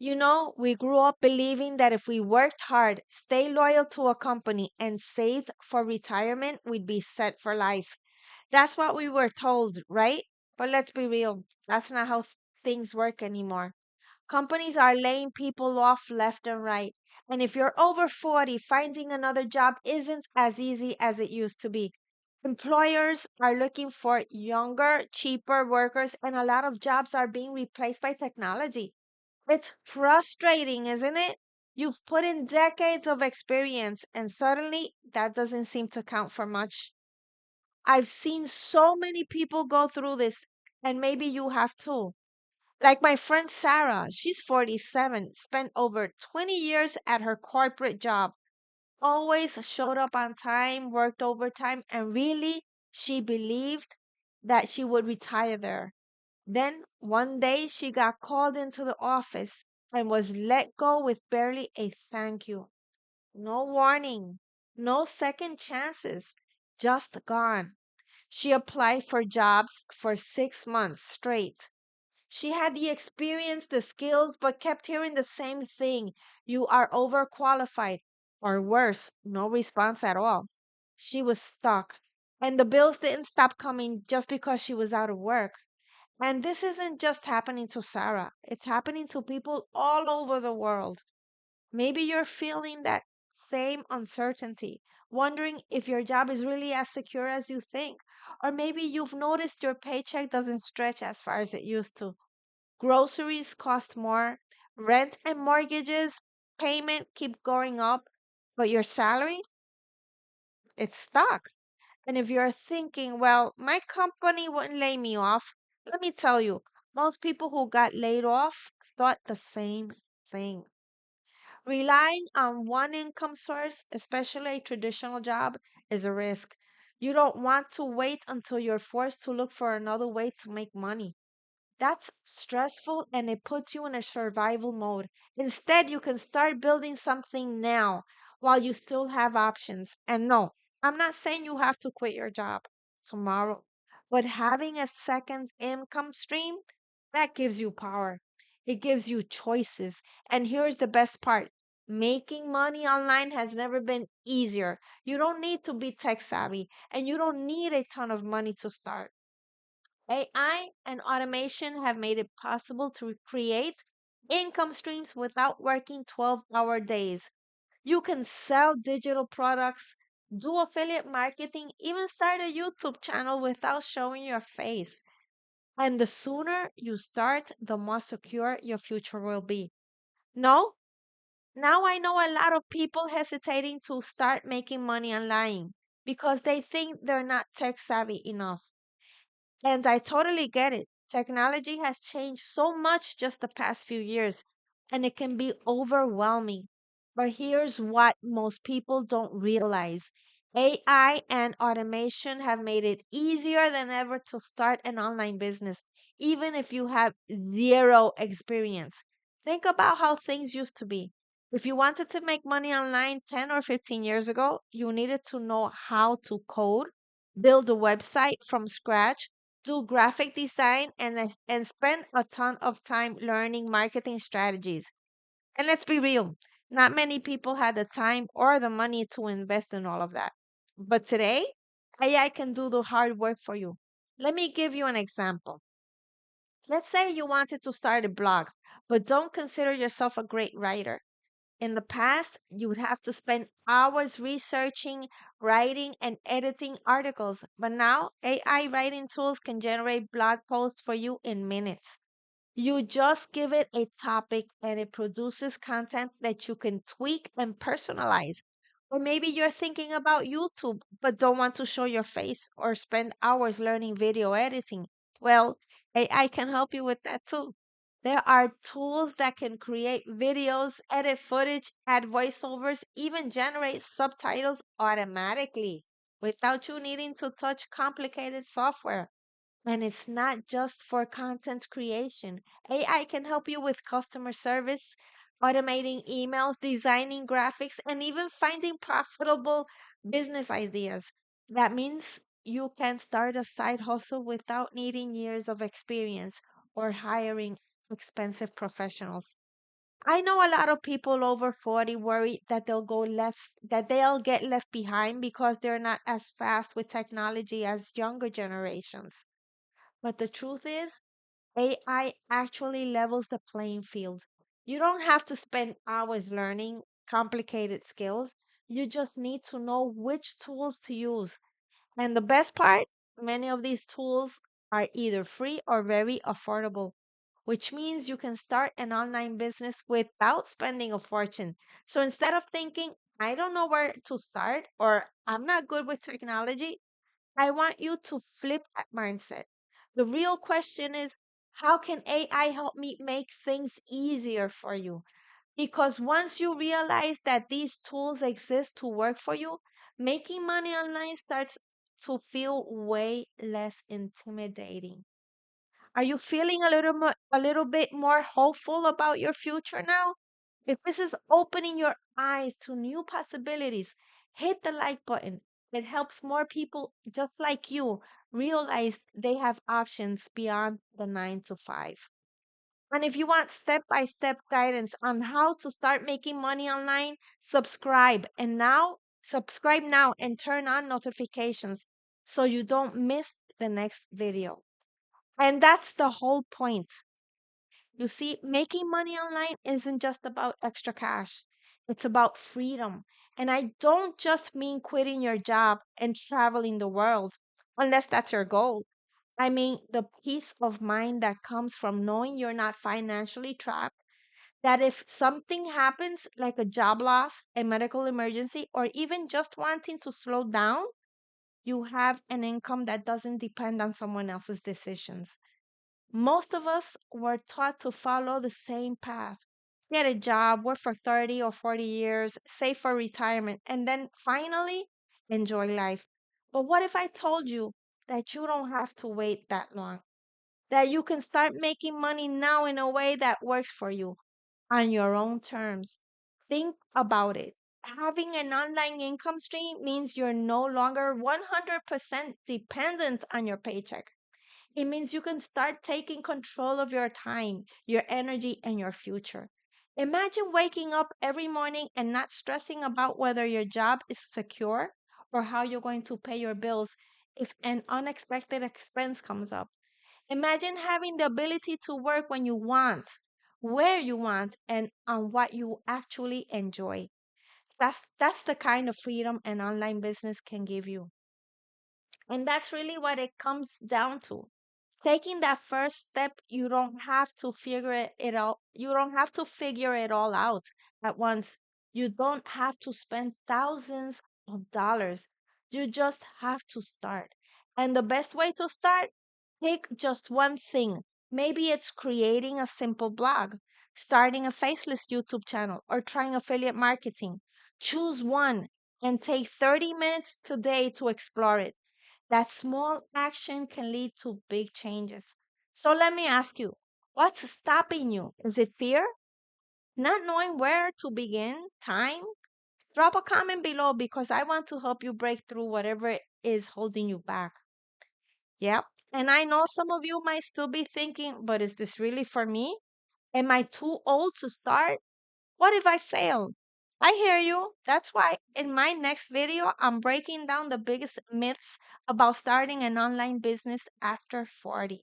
We grew up believing that if we worked hard, stay loyal to a company, and saved for retirement, we'd be set for life. That's what we were told, right? But let's be real, that's not how things work anymore. Companies are laying people off left and right. And if you're over 40, finding another job isn't as easy as it used to be. Employers are looking for younger, cheaper workers, and a lot of jobs are being replaced by technology. It's frustrating, isn't it? You've put in decades of experience, and suddenly that doesn't seem to count for much. I've seen so many people go through this, and maybe you have too. Like my friend Sarah, she's 47, spent over 20 years at her corporate job, always showed up on time, worked overtime, and really, she believed that she would retire there. Then one day she got called into the office and was let go with barely a thank you. No warning, no second chances, just gone. She applied for jobs for 6 months straight. She had the experience, the skills, but kept hearing the same thing. You are overqualified. Or worse, no response at all. She was stuck. And the bills didn't stop coming just because she was out of work. And this isn't just happening to Sarah, it's happening to people all over the world. Maybe you're feeling that same uncertainty, wondering if your job is really as secure as you think. Or maybe you've noticed your paycheck doesn't stretch as far as it used to. Groceries cost more, rent and mortgages payment keep going up, but your salary, it's stuck. And if you're thinking, well, my company wouldn't lay me off, let me tell you, most people who got laid off thought the same thing. Relying on one income source, especially a traditional job, is a risk. You don't want to wait until you're forced to look for another way to make money. That's stressful and it puts you in a survival mode. Instead, you can start building something now while you still have options. And no, I'm not saying you have to quit your job tomorrow, but having a second income stream, that gives you power. It gives you choices. And here's the best part. Making money online has never been easier. You don't need to be tech savvy and you don't need a ton of money to start. AI and automation have made it possible to create income streams without working 12-hour days. You can sell digital products, do affiliate marketing, even start a YouTube channel without showing your face. And the sooner you start, the more secure your future will be. No, now I know a lot of people hesitating to start making money online because they think they're not tech savvy enough. And I totally get it. Technology has changed so much just the past few years, and it can be overwhelming. But here's what most people don't realize: AI and automation have made it easier than ever to start an online business, even if you have zero experience. Think about how things used to be. If you wanted to make money online 10 or 15 years ago, you needed to know how to code, build a website from scratch, do graphic design, and spend a ton of time learning marketing strategies. And let's be real, not many people had the time or the money to invest in all of that. But today, AI can do the hard work for you. Let me give you an example. Let's say you wanted to start a blog, but don't consider yourself a great writer. In the past, you would have to spend hours researching, writing, and editing articles. But now, AI writing tools can generate blog posts for you in minutes. You just give it a topic and it produces content that you can tweak and personalize. Or maybe you're thinking about YouTube but don't want to show your face or spend hours learning video editing. Well, AI can help you with that too. There are tools that can create videos, edit footage, add voiceovers, even generate subtitles automatically without you needing to touch complicated software. And it's not just for content creation. AI can help you with customer service, automating emails, designing graphics, and even finding profitable business ideas. That means you can start a side hustle without needing years of experience or hiring expensive professionals. I know a lot of people over 40 worry that they'll get left behind because they're not as fast with technology as younger generations. But the truth is, AI actually levels the playing field. You don't have to spend hours learning complicated skills. You just need to know which tools to use. And the best part, many of these tools are either free or very affordable, which means you can start an online business without spending a fortune. So instead of thinking, I don't know where to start or I'm not good with technology, I want you to flip that mindset. The real question is, how can AI help me make things easier for you? Because once you realize that these tools exist to work for you, making money online starts to feel way less intimidating. Are you feeling a little bit more hopeful about your future now? If this is opening your eyes to new possibilities, hit the like button. It helps more people just like you realize they have options beyond the 9 to 5. And if you want step by step guidance on how to start making money online, subscribe now and turn on notifications so you don't miss the next video. And that's the whole point. You see, making money online isn't just about extra cash, it's about freedom. And I don't just mean quitting your job and traveling the world, unless that's your goal. I mean the peace of mind that comes from knowing you're not financially trapped, that if something happens, like a job loss, a medical emergency, or even just wanting to slow down, you have an income that doesn't depend on someone else's decisions. Most of us were taught to follow the same path: get a job, work for 30 or 40 years, save for retirement, and then finally enjoy life. But what if I told you that you don't have to wait that long? That you can start making money now in a way that works for you on your own terms. Think about it. Having an online income stream means you're no longer 100% dependent on your paycheck. It means you can start taking control of your time, your energy, and your future. Imagine waking up every morning and not stressing about whether your job is secure or how you're going to pay your bills if an unexpected expense comes up. Imagine having the ability to work when you want, where you want, and on what you actually enjoy. That's the kind of freedom an online business can give you. And that's really what it comes down to. Taking that first step, you don't have to figure it all out at once. You don't have to spend thousands of dollars. You just have to start. And the best way to start, pick just one thing. Maybe it's creating a simple blog, starting a faceless YouTube channel, or trying affiliate marketing. Choose one and take 30 minutes today to explore it. That small action can lead to big changes. So let me ask you, what's stopping you? Is it fear? Not knowing where to begin? Time? Drop a comment below because I want to help you break through whatever is holding you back. Yep. And I know some of you might still be thinking, but is this really for me? Am I too old to start? What if I fail? I hear you. That's why in my next video, I'm breaking down the biggest myths about starting an online business after 40.